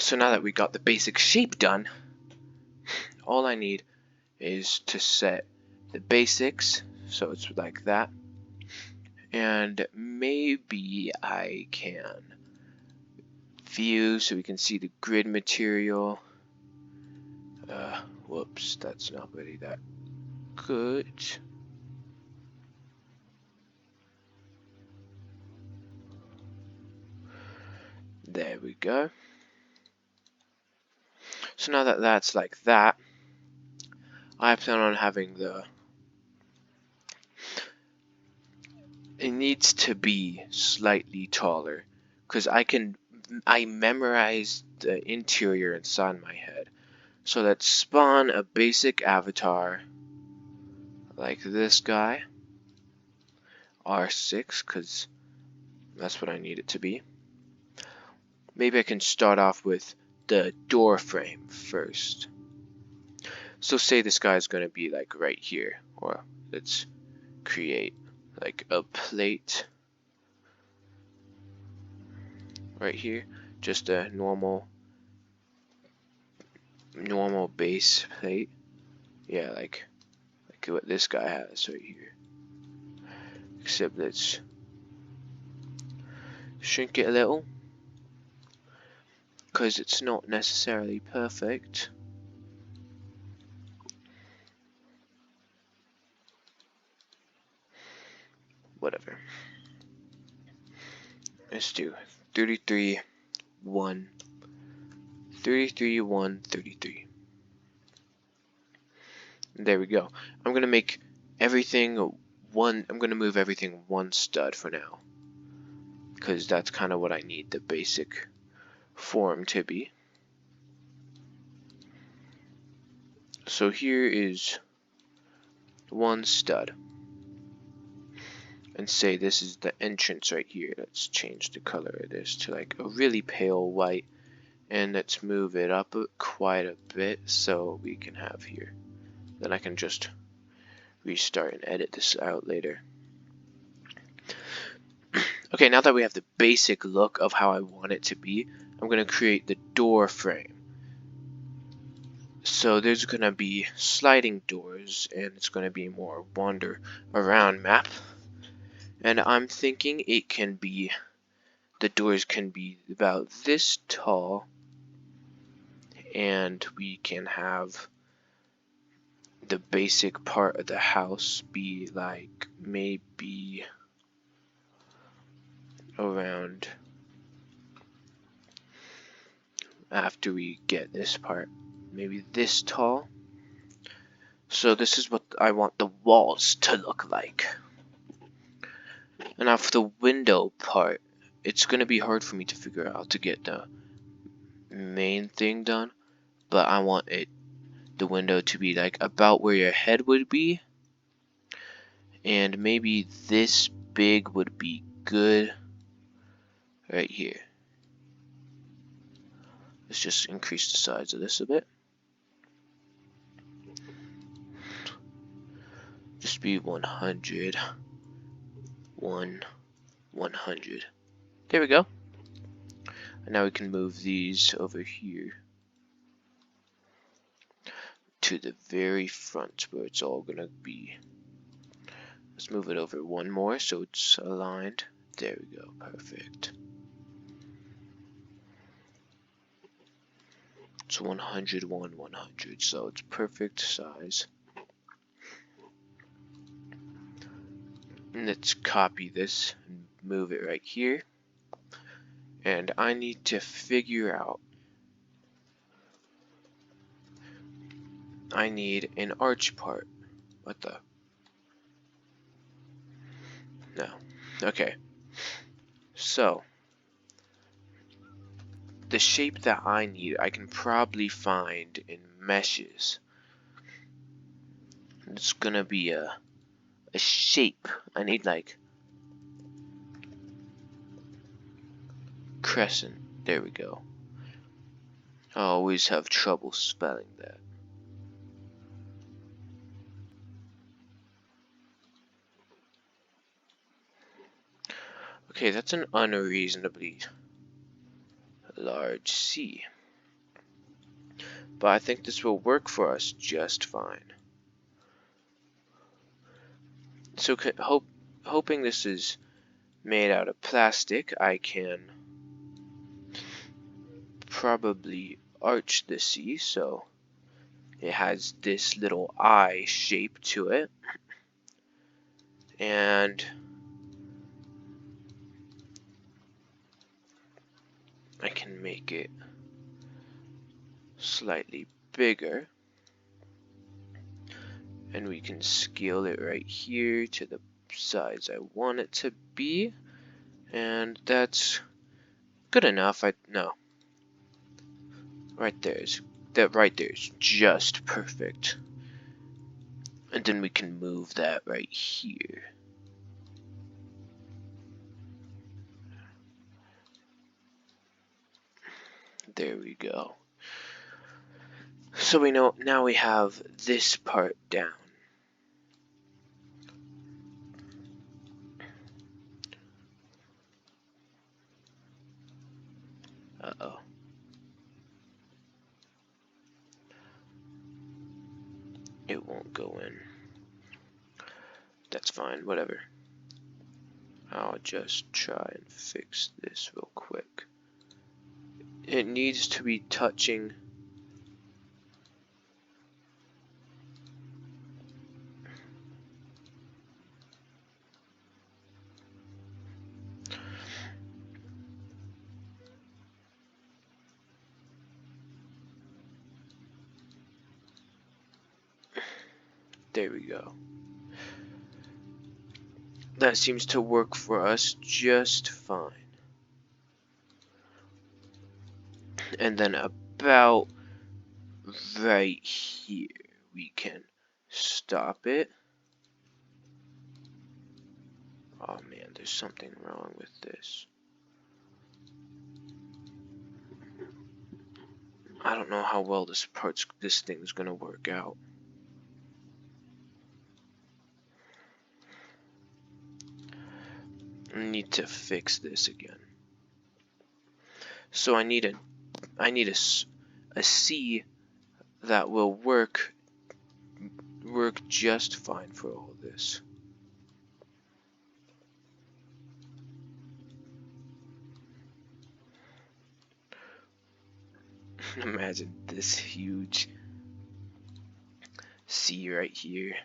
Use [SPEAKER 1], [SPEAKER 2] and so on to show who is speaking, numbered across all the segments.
[SPEAKER 1] So now that we got the basic shape done, all I need is to set the basics, so it's like that, and maybe I can view so we can see the grid material. Whoops, that's not really that good. There we go. So now that that's like that, I plan on having it needs to be slightly taller, because I memorize the interior inside my head. So let's spawn a basic avatar like this guy, R6, because that's what I need it to be. Maybe I can start off with the door frame first. So say this guy's gonna be like right here, or let's create like a plate right here, just a normal base plate. Yeah, like what this guy has right here. Except let's shrink it a little, because it's not necessarily perfect. Whatever. Let's do 33, 1, 33, 1, 33. There we go. I'm gonna make everything I'm gonna move everything one stud for now, because that's kind of what I need the basic form to be. So here is one stud, and say this is the entrance right here. Let's change the color of this to like a really pale white, and let's move it up quite a bit so we can have here. Then I can just restart and edit this out later. Okay, now that we have the basic look of how I want it to be, I'm going to create the door frame. So there's going to be sliding doors, and it's going to be more wander around map. And I'm thinking the doors can be about this tall, and we can have the basic part of the house be like maybe around after we get this part, maybe this tall. So this is what I want the walls to look like. And now for the window part, it's going to be hard for me to figure out to get the main thing done, but I want the window to be like about where your head would be, and maybe this big would be good right here. Let's just increase the size of this a bit. Just be 100, 100. There we go. And now we can move these over here to the very front where it's all gonna be. Let's move it over one more so it's aligned. There we go, perfect. It's 100, 100, so it's perfect size. And let's copy this and move it right here. And I need to figure out, I need an arch part. What the? No. Okay. So, the shape that I need, I can probably find in meshes. It's gonna be a shape. I need like crescent. There we go. I always have trouble spelling that. Okay, that's an unreasonably large C. but I think this will work for us just fine. So hoping this is made out of plastic, I can probably arch the C so it has this little eye shape to it, and I can make it slightly bigger, and we can scale it right here to the size I want it to be, and that's good enough. No, right there's just perfect, and then we can move that right here. There we go. So we know now we have this part down. Uh-oh. It won't go in. That's fine, whatever. I'll just try and fix this real quick. It needs to be touching. There we go. That seems to work for us just fine. And then about right here, we can stop it. Oh man, there's something wrong with this. I don't know how well this thing's gonna work out. I need to fix this again. So I need a C that will work just fine for all of this. Imagine this huge C right here.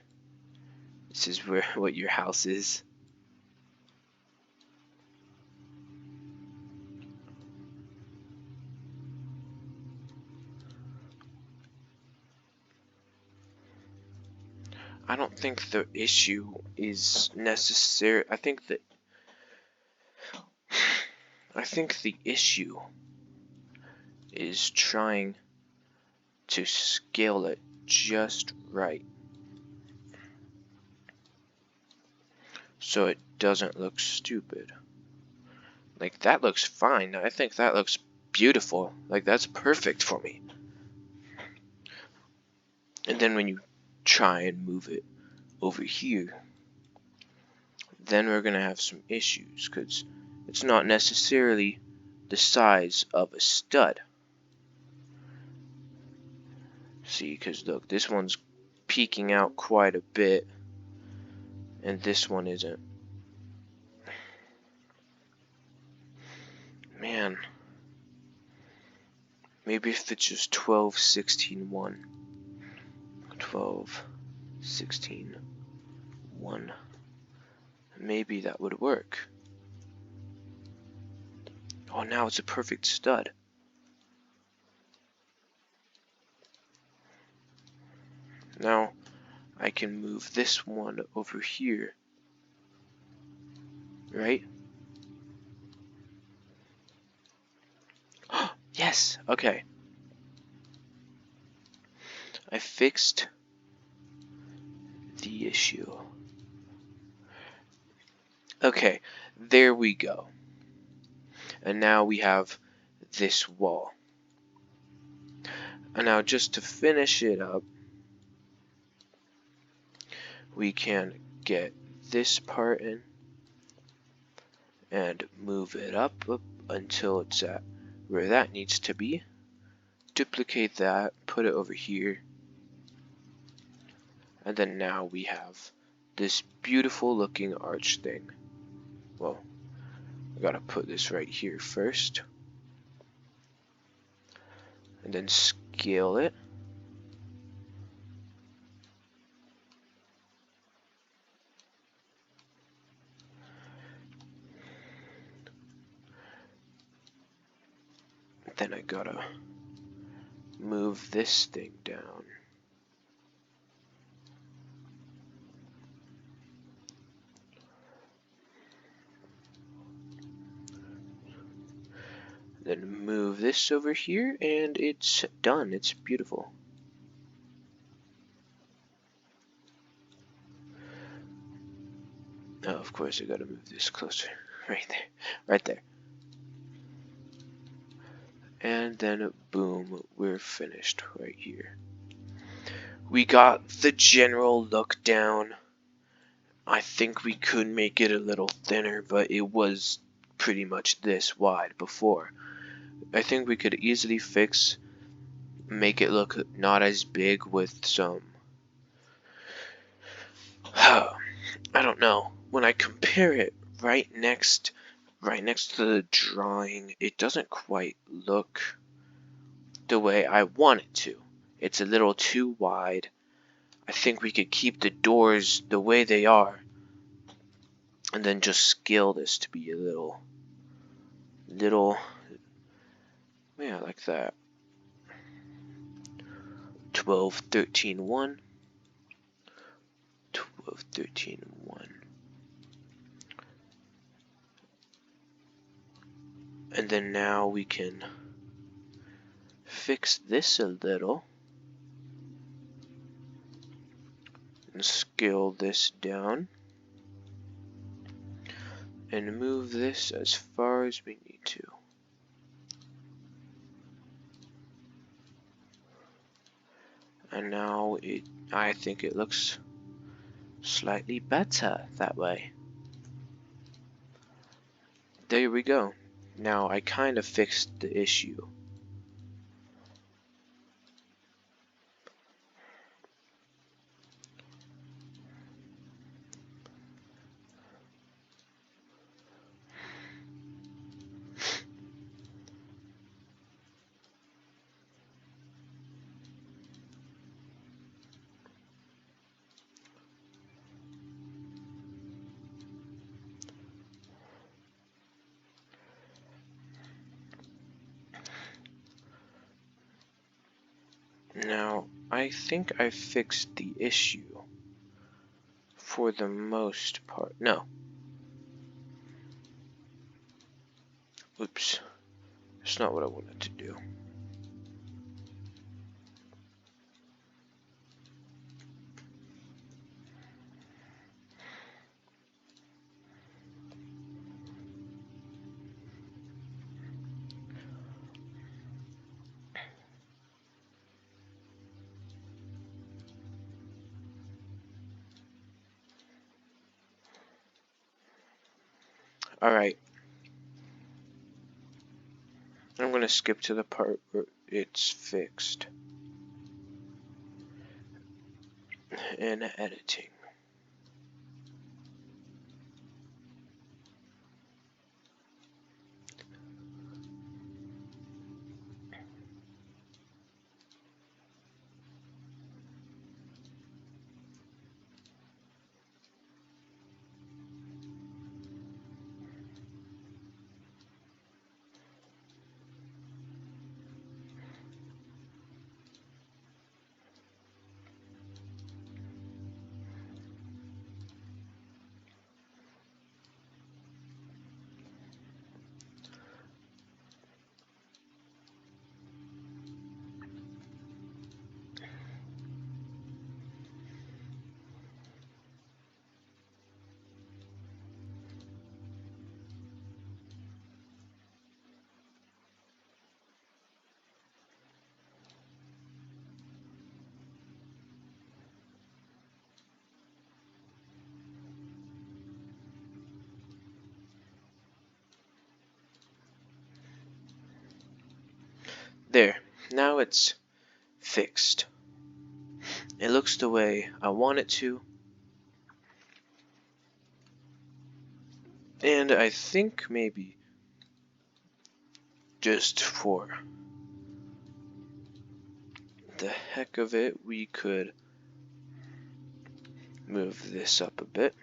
[SPEAKER 1] This is what your house is. I don't think the issue is necessary. I think the issue is trying to scale it just right so it doesn't look stupid. Like, that looks fine. I think that looks beautiful. Like, that's perfect for me. And then when you try and move it over here, then we're gonna have some issues, because it's not necessarily the size of a stud. See, because look, this one's peeking out quite a bit, and this one isn't. Man, maybe if it's just 12, 16, 1. 12, 16, 1. Maybe that would work. Oh, now it's a perfect stud. Now I can move this one over here, right? Yes, okay. I fixed the issue. Okay, there we go. And now we have this wall. And now just to finish it up, we can get this part in and move it up until it's at where that needs to be. duplicate that, put it over here, and then now we have this beautiful looking arch thing. Well, I gotta put this right here first, and then scale it. Then I gotta move this thing down. Then move this over here, and it's done. It's beautiful. Oh, of course I gotta move this closer. Right there. Right there. And then boom, we're finished right here. We got the general look down. I think we could make it a little thinner, but it was pretty much this wide before. I think we could easily make it look not as big with some I don't know. When I compare it right next to the drawing, it doesn't quite look the way I want it to. It's a little too wide. I think we could keep the doors the way they are, and then just scale this to be a little, yeah, like that. 12, 13, 1. 12, 13, 1. And then now we can fix this a little and scale this down and move this as far as we need to. And now I think it looks slightly better that way. There we go. Now I kind of fixed the issue. Now, I think I fixed the issue for the most part. No. Oops. That's not what I wanted to do. Alright. I'm going to skip to the part where it's fixed. In editing. There. Now it's fixed. It looks the way I want it to. And I think maybe just for the heck of it, we could move this up a bit.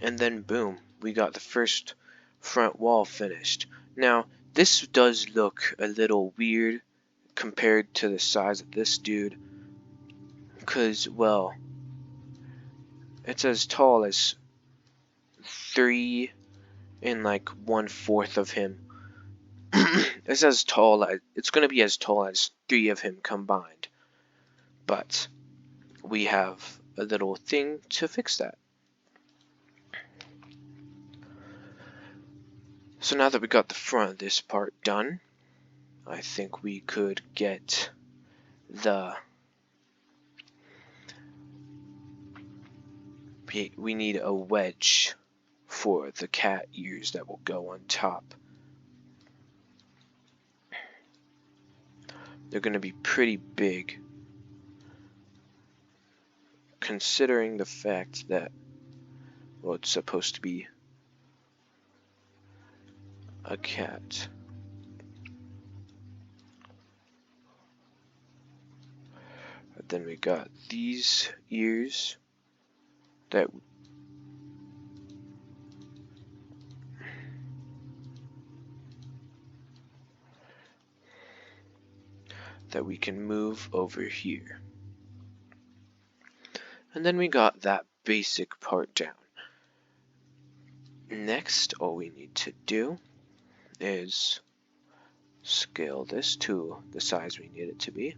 [SPEAKER 1] And then boom, we got the first front wall finished. Now, this does look a little weird compared to the size of this dude, because, well, it's as tall as 3 and like 1/4 of him. It's gonna be as tall as 3 of him combined. But we have a little thing to fix that. So now that we got the front of this part done, I think we could get we need a wedge for the cat ears that will go on top. They're going to be pretty big, considering the fact that, well, it's supposed to be a cat. But then we got these ears that we can move over here. And then we got that basic part down. Next, all we need to do is scale this to the size we need it to be,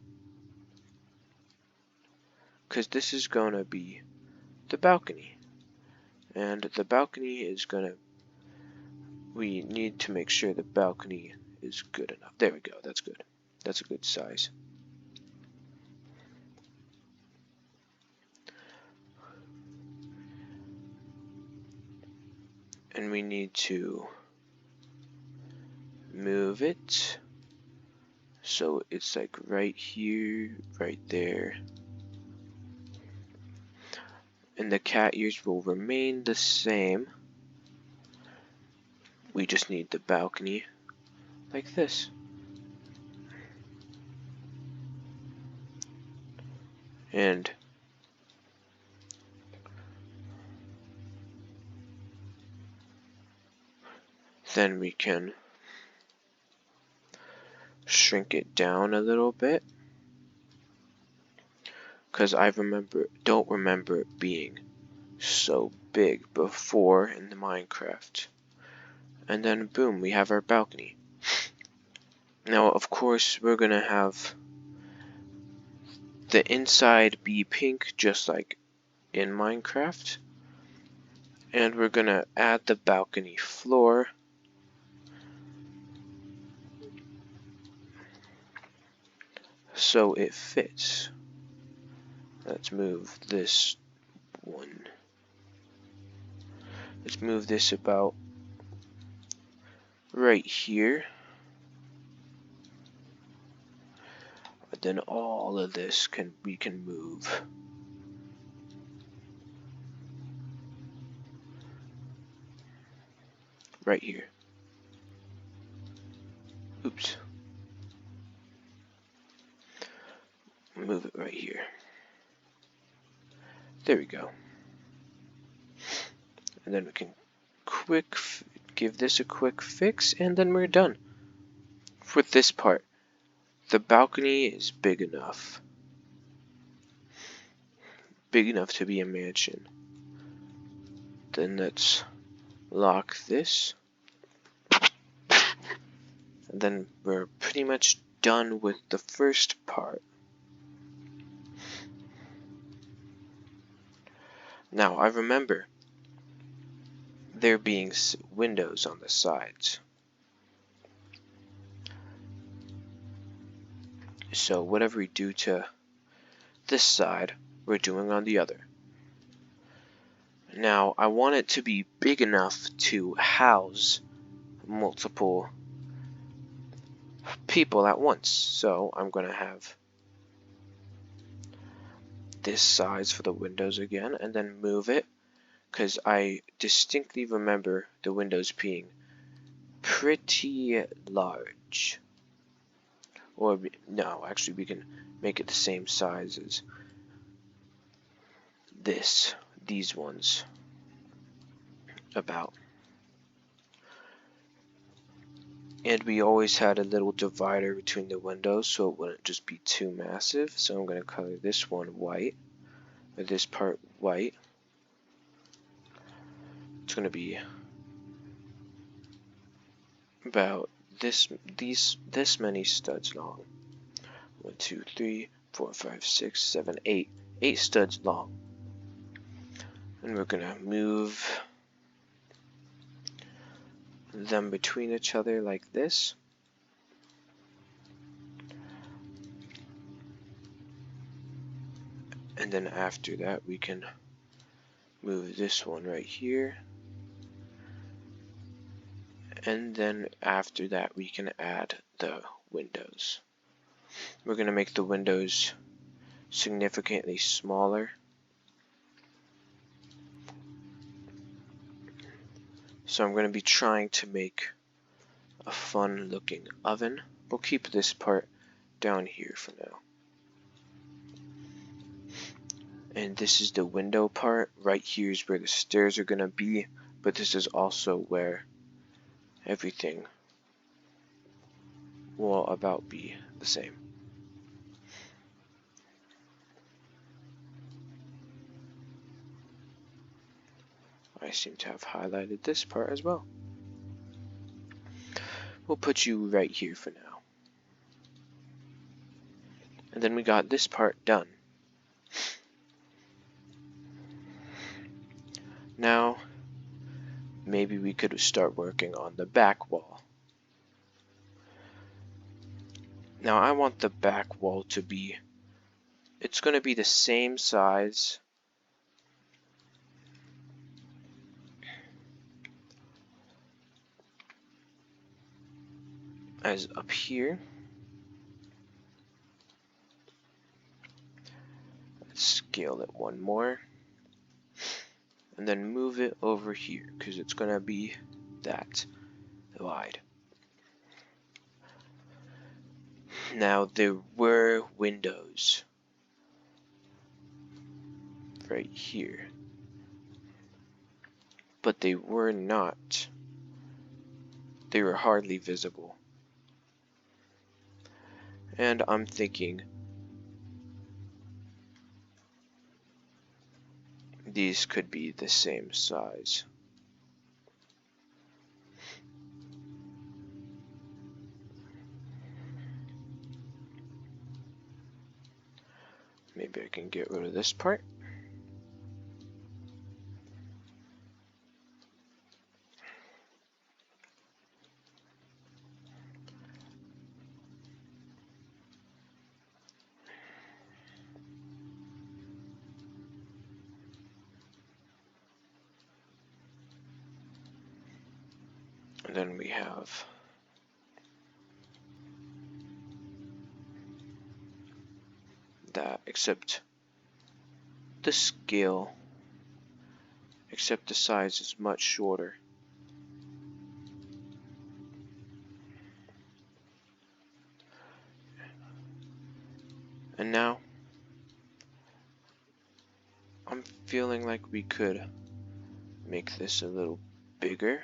[SPEAKER 1] because this is going to be the balcony, and the balcony is we need to make sure the balcony is good enough. There we go, that's good. That's a good size. And we need to move it so it's like right here, right there. And the cat ears will remain the same. We just need the balcony like this. And then we can shrink it down a little bit, because I don't remember it being so big before in the Minecraft. And then boom, we have our balcony. Now of course we're gonna have the inside be pink just like in Minecraft, and we're gonna add the balcony floor so it fits. Let's move this one. Let's move this about right here. But then all of this we can move right here. Oops. Move it right here. There we go. And then we can give this a quick fix, and then we're done with this part. The balcony is big enough to be a mansion. Then let's lock this, and then we're pretty much done with the first part. Now I remember there being windows on the sides, so whatever we do to this side, we're doing on the other. Now I want it to be big enough to house multiple people at once. So I'm going to have this size for the windows again, and then move it, because I distinctly remember the windows being pretty large. Or no, actually we can make it the same size as these ones about. And we always had a little divider between the windows so it wouldn't just be too massive. So I'm going to color this one white, or this part white. It's going to be about this many studs long. 1, 2, 3, 4, 5, 6, 7, 8. 8 studs long. And we're going to move them between each other like this. And then after that we can move this one right here. And then after that we can add the windows. We're going to make the windows significantly smaller. So I'm going to be trying to make a fun looking oven. We'll keep this part down here for now. And this is the window part. Right here is where the stairs are going to be, but this is also where everything will about be the same. I seem to have highlighted this part as well. We'll put you right here for now. And then we got this part done. Now, maybe we could start working on the back wall. Now I want the back wall to be, it's going to be the same size as up here. Let's scale it one more. And then move it over here, because it's going to be that wide. Now there were windows right here, but they were not. They were hardly visible. And I'm thinking these could be the same size. Maybe I can get rid of this part. And then we have that, except the scale, except the size is much shorter. And now I'm feeling like we could make this a little bigger.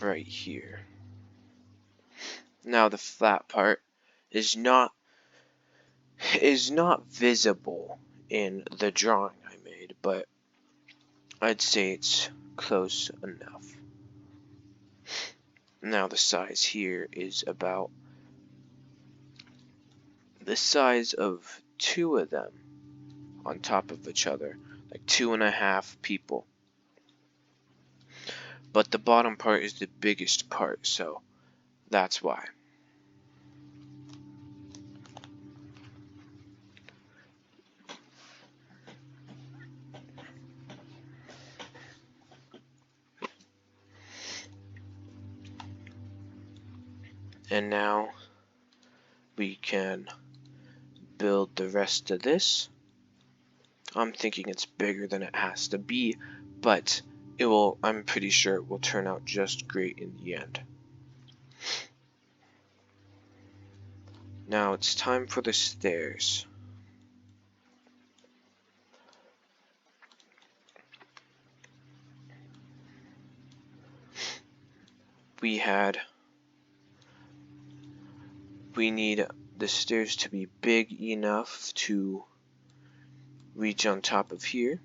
[SPEAKER 1] Right here. Now the flat part is not visible in the drawing I made, but I'd say it's close enough. Now the size here is about the size of 2 of them on top of each other, like 2.5 people. but the bottom part is the biggest part, so that's why. And now we can build the rest of this. I'm thinking it's bigger than it has to be, but it will, I'm pretty sure it will turn out just great in the end. Now it's time for the stairs. We need the stairs to be big enough to reach on top of here.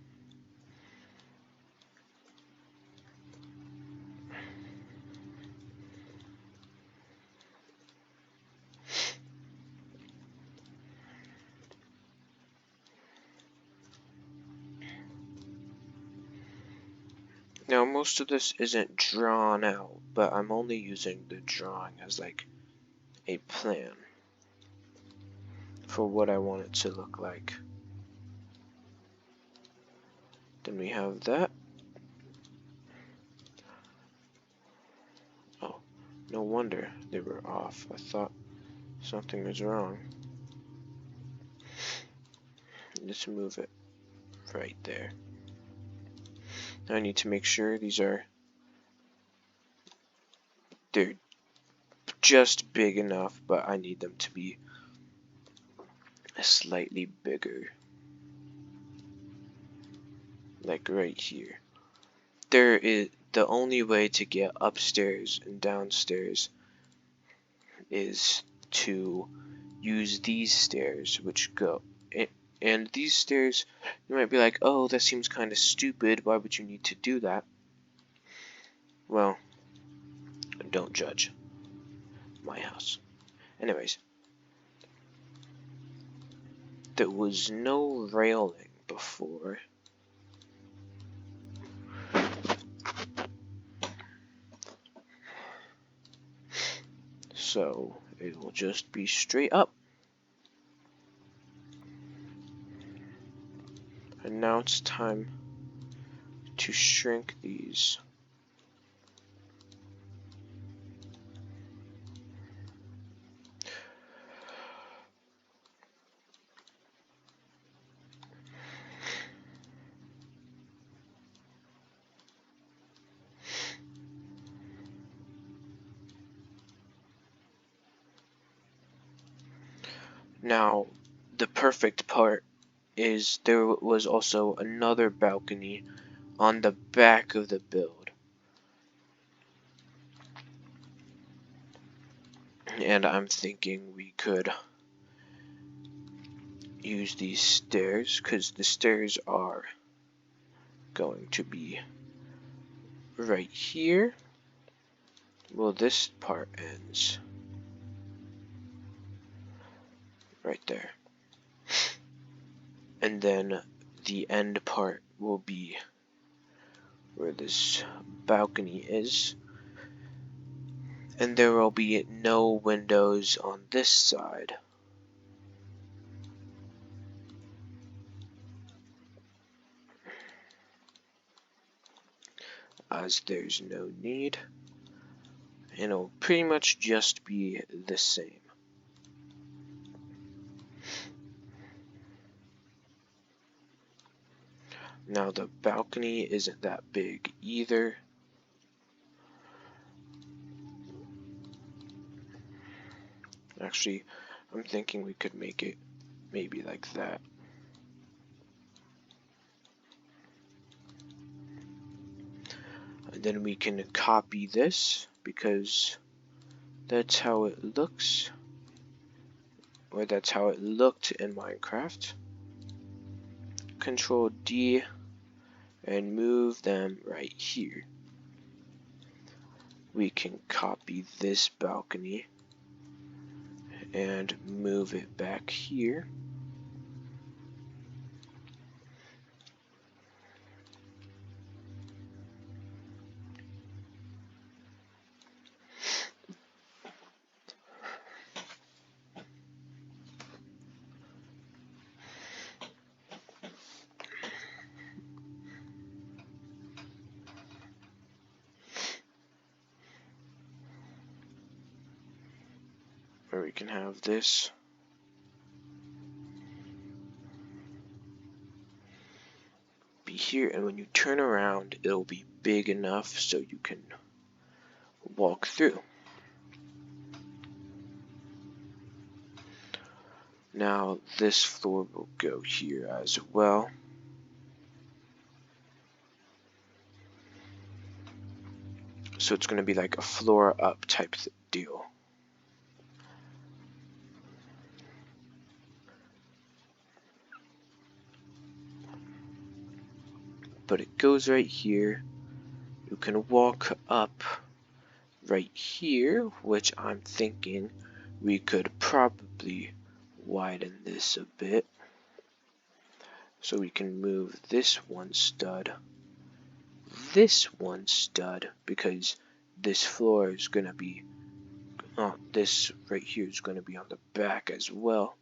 [SPEAKER 1] Now most of this isn't drawn out, but I'm only using the drawing as like a plan for what I want it to look like. Then we have that. Oh, no wonder they were off. I thought something was wrong. Let's move it right there. Now I need to make sure they're just big enough, but I need them to be slightly bigger. Like right here. The only way to get upstairs and downstairs is to use these stairs, which go, and these stairs, you might be like, oh, that seems kind of stupid, why would you need to do that? Well, don't judge my house. Anyways, there was no railing before. So it will just be straight up. And now it's time to shrink these. Now, the perfect part is there was also another balcony on the back of the build. And I'm thinking we could use these stairs, because the stairs are going to be right here. Well, this part ends right there. And then the end part will be where this balcony is. And there will be no windows on this side. As there's no need. And it'll pretty much just be the same. Now the balcony isn't that big either. Actually, I'm thinking we could make it maybe like that. And then we can copy this because that's how it looks. Or that's how it looked in Minecraft. Control D and move them right here. We can copy this balcony and move it back here. Or we can have this. Be here, and when you turn around, it'll be big enough so you can walk through. Now this floor will go here as well. So it's going to be like a floor up type deal. But it goes right here. You can walk up right here, which I'm thinking we could probably widen this a bit. So we can move this one stud, because this floor is going to be, this right here is going to be on the back as well.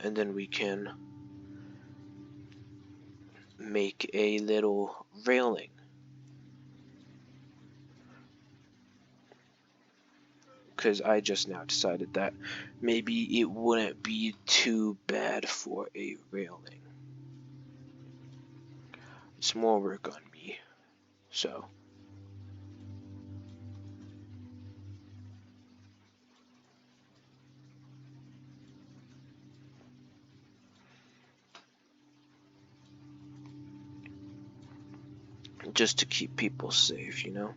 [SPEAKER 1] And then we can make a little railing. Because I just now decided that maybe it wouldn't be too bad for a railing. It's more work on me, so. Just to keep people safe, you know?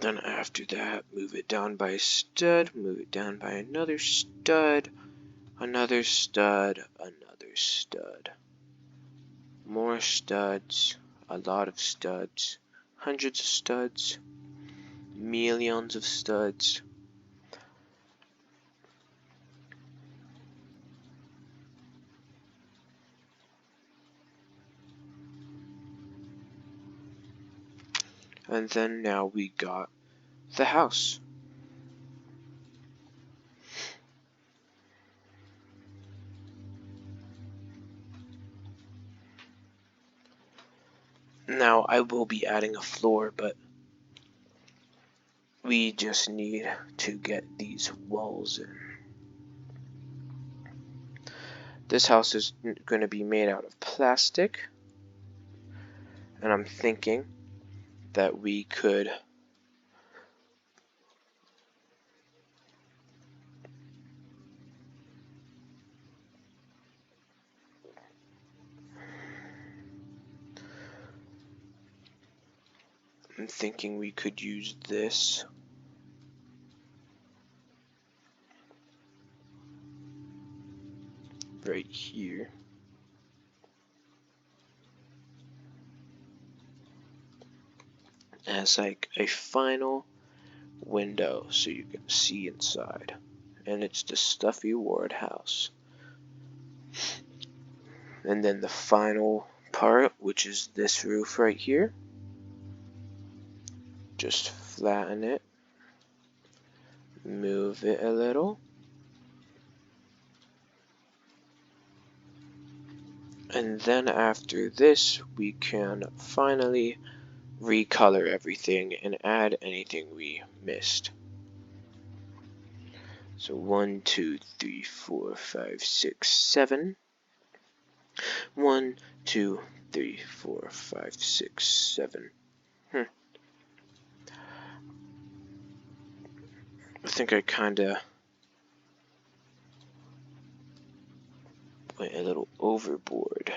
[SPEAKER 1] Then after that, move it down by a stud, move it down by another stud, another stud, another stud. More studs, a lot of studs, hundreds of studs, millions of studs. And then now we got the house. Now I will be adding a floor, but we just need to get these walls in. This house is going to be made out of plastic, and I'm thinking that we could use this right here. As like a final window so you can see inside. And it's the Stuffy Ward house. And then the final part, which is this roof right here. Just flatten it. Move it a little. And then after this, we can finally recolor everything and add anything we missed. So 1, 2, 3, 4, 5, 6, 7. 1, 2, 3, 4, 5, 6, 7. I think I kinda went a little overboard.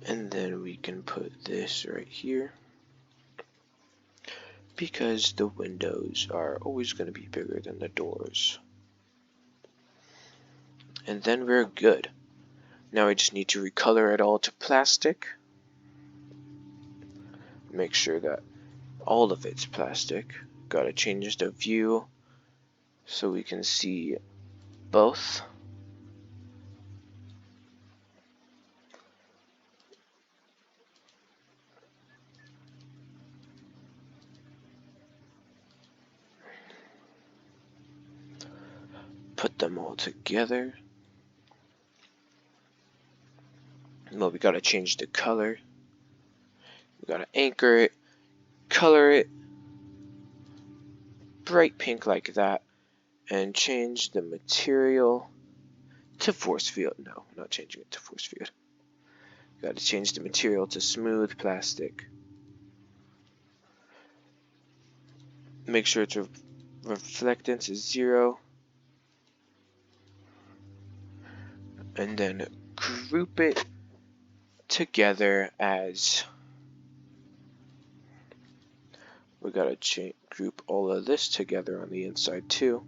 [SPEAKER 1] And then we can put this right here, because the windows are always going to be bigger than the doors. And then we're good. Now I just need to recolor it all to plastic. Make sure that all of it's plastic. Gotta change the view so we can see both. Put them all together. Well, we gotta change the color. We gotta anchor it, color it bright pink like that, and change the material to force field. No, not changing it to force field. Gotta change the material to smooth plastic. Make sure its reflectance is 0. And then group it together as we gotta group all of this together on the inside too.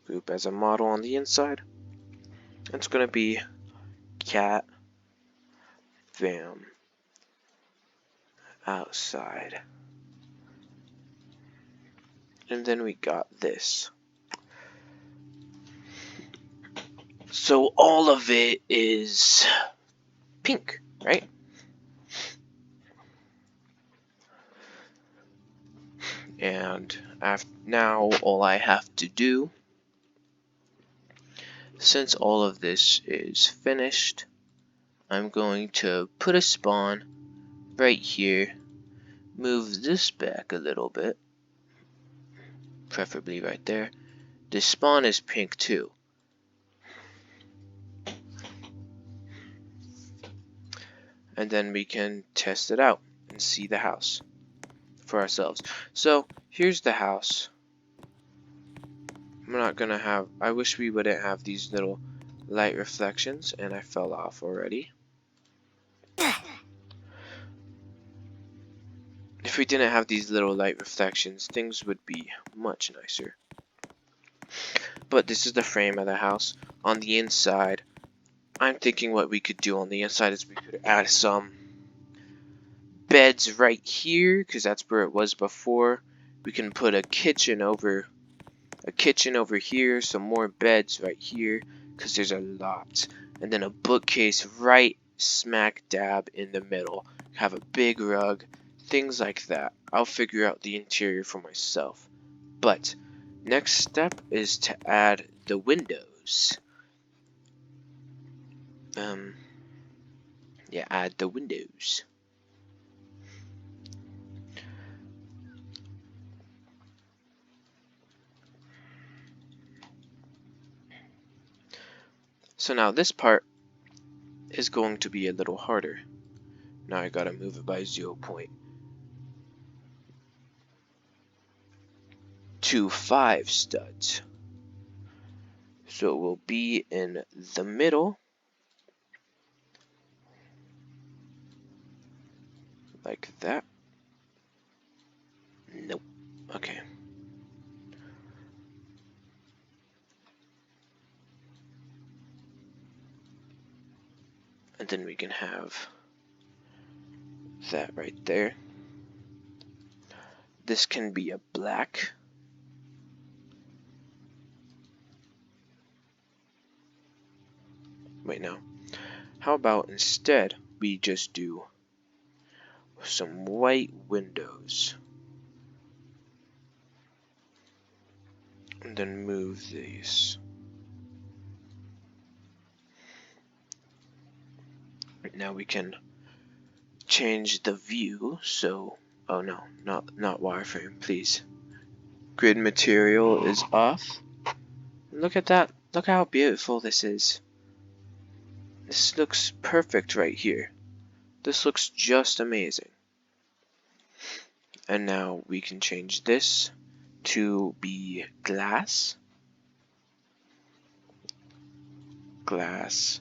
[SPEAKER 1] Group as a model on the inside. It's gonna be cat, fam, outside. And then we got this. So all of it is pink, right? And now all I have to do, since all of this is finished, I'm going to put a spawn right here, move this back a little bit, preferably right there. This spawn is pink too. And then we can test it out and see the house for ourselves. So here's the house. I'm not gonna have, I wish we wouldn't have these little light reflections, and I fell off already. If we didn't have these little light reflections, things would be much nicer. But this is the frame of the house. On the inside, I'm thinking what we could do on the inside is we could add some beds right here, because that's where it was before. We can put a kitchen over here, some more beds right here, because there's a lot, and then a bookcase right smack dab in the middle. Have a big rug, things like that. I'll figure out the interior for myself. But next step is to add the windows. Yeah, add the windows. So now this part is going to be a little harder. Now I gotta move it by 0.25 studs. So it will be in the middle, like that. Nope. Okay. And then we can have that right there. This can be a black. Wait, no. How about instead we just do some white windows. And then move these. Now we can change the view, so, oh no, not wireframe, please. Grid material is off. Look at that, look how beautiful this is. This looks perfect right here. This looks just amazing. And now we can change this to be glass. Glass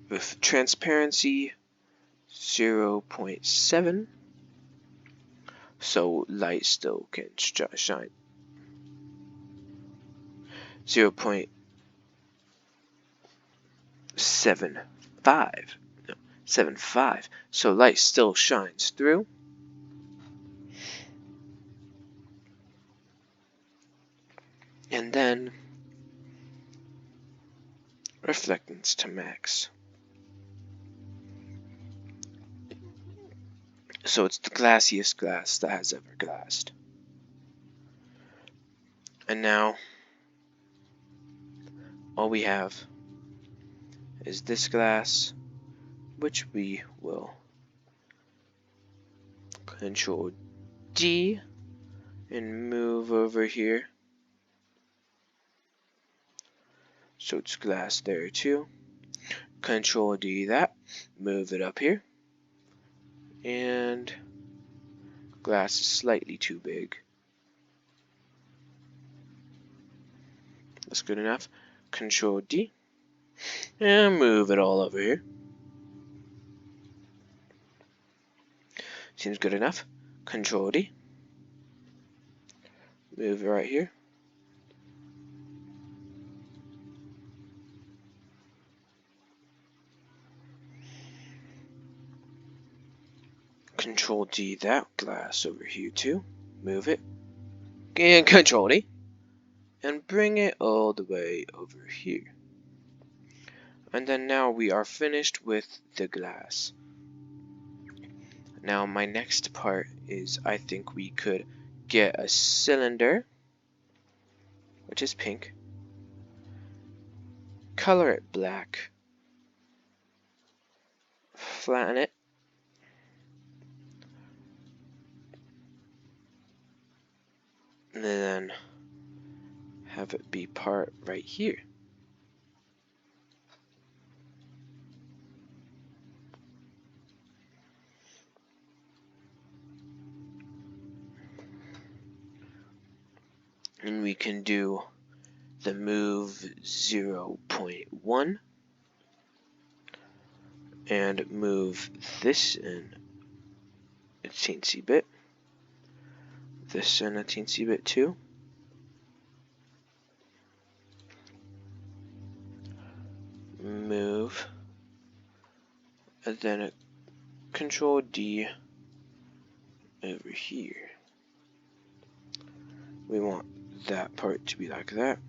[SPEAKER 1] with transparency 0.7, so light still can shine. 0.75, no, 7.5. So light still shines through. And then reflectance to max. So it's the glassiest glass that has ever glassed. And now all we have is this glass, which we will Control D and move over here. So it's glass there too. Control D that, move it up here. And glass is slightly too big. That's good enough. Control D and move it all over here. Seems good enough. Control D. Move it right here. Control D that glass over here too. Move it. And Control D. And bring it all the way over here. And then now we are finished with the glass. Now my next part is I think we could get a cylinder, which is pink, color it black, flatten it, and then have it be part right here. And we can do the move 0.1 and move this in a teensy bit, this in a teensy bit too. Move, and then a Control D over here. We want that part to be like that.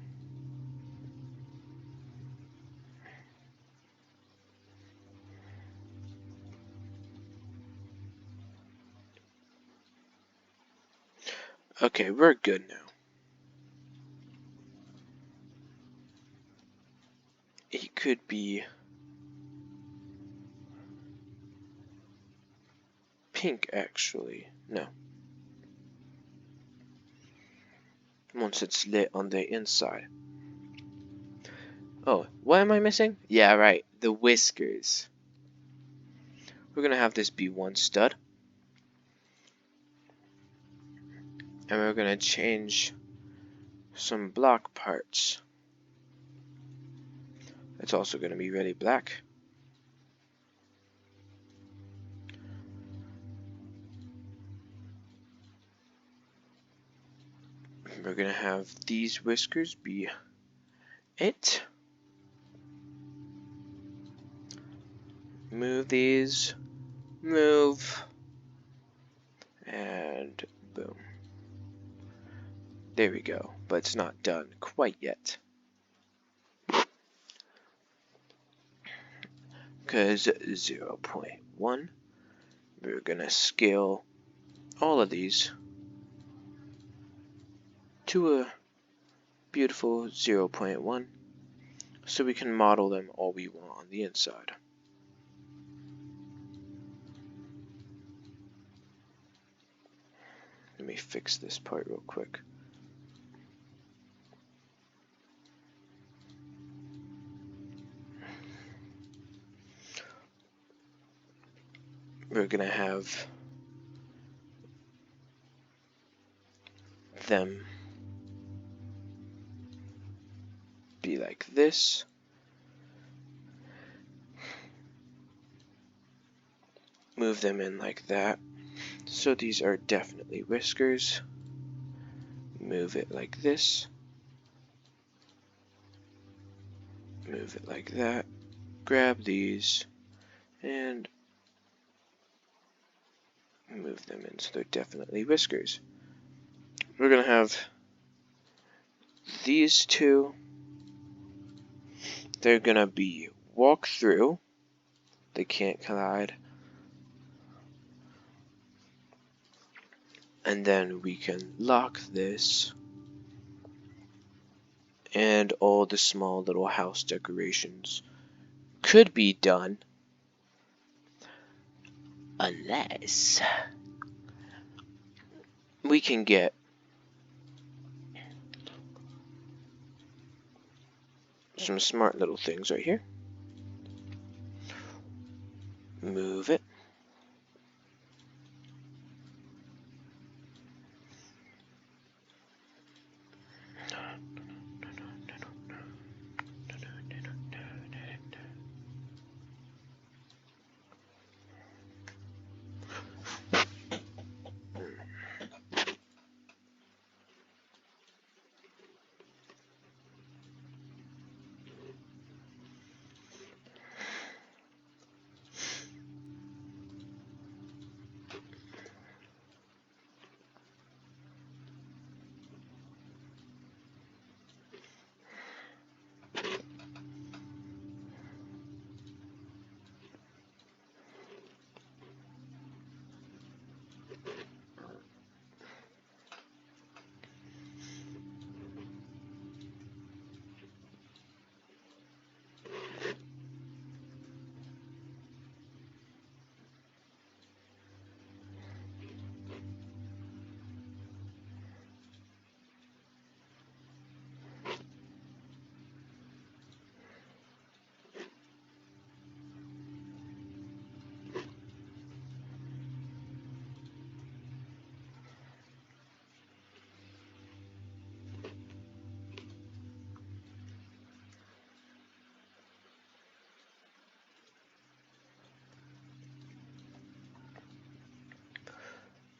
[SPEAKER 1] Okay, we're good now. It could be pink, actually. No. Once it's lit on the inside. Oh, what am I missing? Yeah, right. The whiskers. We're gonna have this be one stud. And we're gonna change some block parts. It's also gonna be really black. We're gonna have these whiskers be it. Move these, move, and boom. There we go, but it's not done quite yet. Because 0.1, we're gonna scale all of these to a beautiful 0.1 so we can model them all we want on the inside. Let me fix this part real quick. We're gonna have them be like this. Move them in like that. So these are definitely whiskers. Move it like this. Move it like that. Grab these and move them in so they're definitely whiskers. We're gonna have these two. They're gonna be walk through. They can't collide. And then we can lock this. And all the small little house decorations could be done. Unless we can get some smart little things right here. Move it.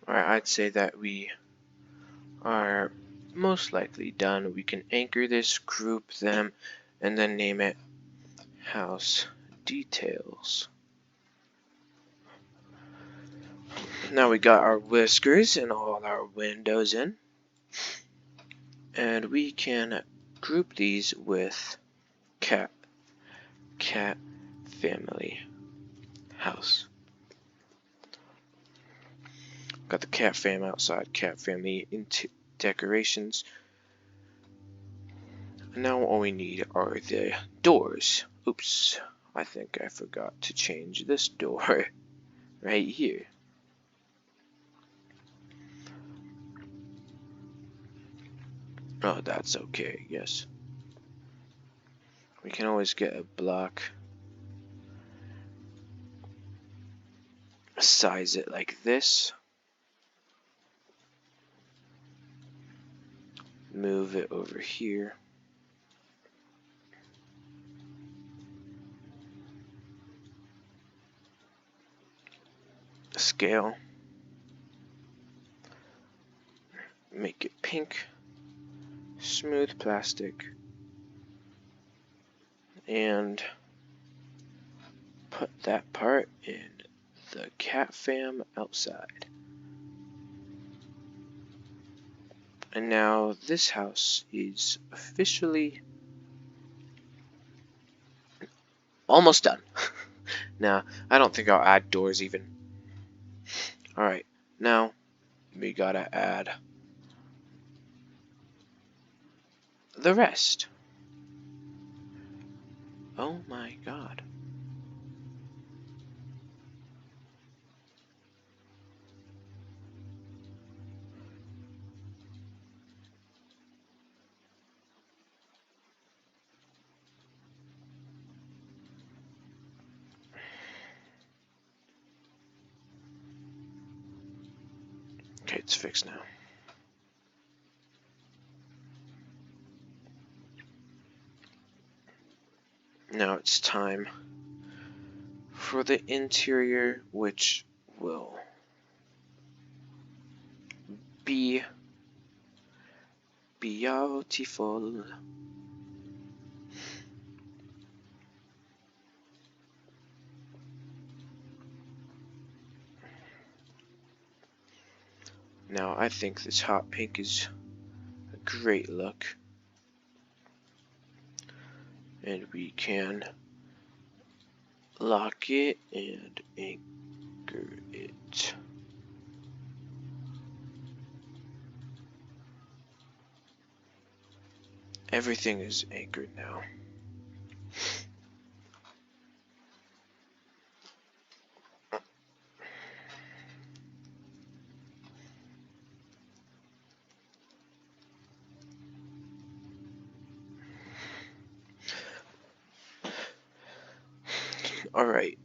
[SPEAKER 1] Alright, I'd say that we are most likely done. We can anchor this, group them, and then name it House Details. Now we got our whiskers and all our windows in. And we can group these with cat family house. Got the cat fam outside, cat family into decorations. And now all we need are the doors. Oops, I think I forgot to change this door right here. Oh, that's okay, I guess. We can always get a block. Size it like this. Move it over here. Scale. Make it pink. Smooth plastic. And put that part in the cat fam outside. And now this house is officially almost done. Now, I don't think I'll add doors even. Alright, now we gotta add the rest. Oh my god. Okay, it's fixed now. Now it's time for the interior, which will be beautiful. Now I think this hot pink is a great look. And we can lock it and anchor it. Everything is anchored now. Alright,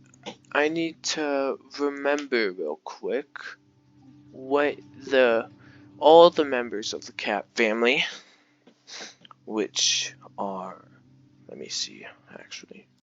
[SPEAKER 1] I need to remember real quick what all the members of the cat family, which are, let me see actually.